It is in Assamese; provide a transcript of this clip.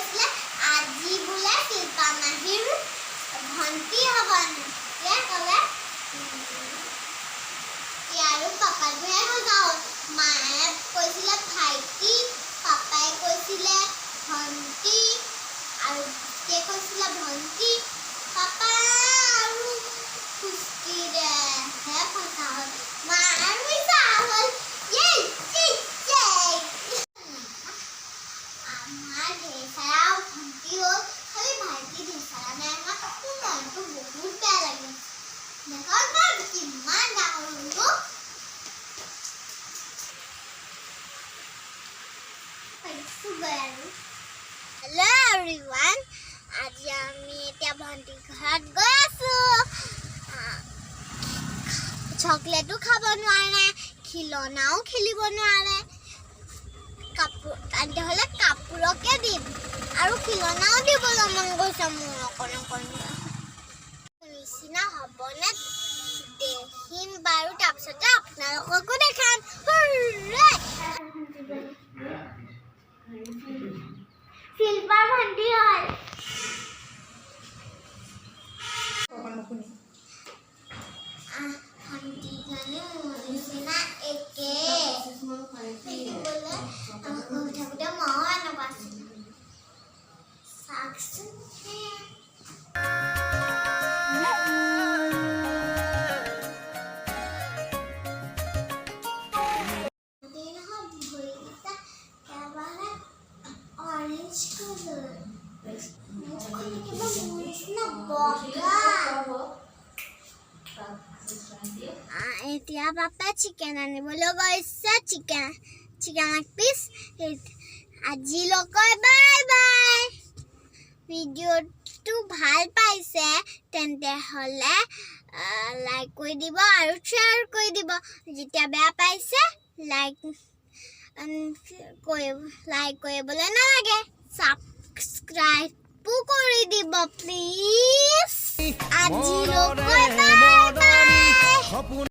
কৈছিলে আজি বোলে শিল্পা মাহীৰ ভণ্টি হ'ব নে ক'লে আৰু পাপাটোহে সজাও মায়ে কৈছিলে ভাইটি পাপাই কৈছিলে ভণ্টি আৰু কে কৈছিলে ভণ্টি পাপা আৰু খুস্কিৰে হে ফটা হ'ল মা আৰু ইচ্ছা হ'ল আমার ढेसारा भंटी हो खाली भाईटी ढेसारा मैं ना तो मन तो बहुत प्यारा लगे देखो ना कितना डाउन हो हेलो एवरीवन आज আমি এতিয়া ভন্টি ঘৰত গৈ আছো চকলেটও খাব নোৱাৰে খিলনাও খেলিব নোৱাৰে কাপোৰ আনতে হলে কাপোৰকে দিম আৰু খিলনাও দিবলৈ মন গৈছে মোৰ অকণ নিচিনা হ'বনে দেখিম বাৰু তাৰপিছতে আপোনালোককো দেখাম শিল্পাৰ ভণ্টি হয় ভণ্টি জানে মোৰ নিচিনা একে এতিয়া পাপাই চিকেন আনিবলৈ গৈছে চিকেন এক পিস আজিলৈকে বাই বাই ভিডিঅ'টো ভাল পাইছে তেন্তে হলে লাইক কৰি দিব আৰু শ্বেয়াৰ কৰি দিব যেতিয়া বেয়া পাইছে লাইক কৰিবলৈ নালাগে সাবস্ক্ৰাইবো কৰি দিব প্লিজ আজিলৈকে বাই বাই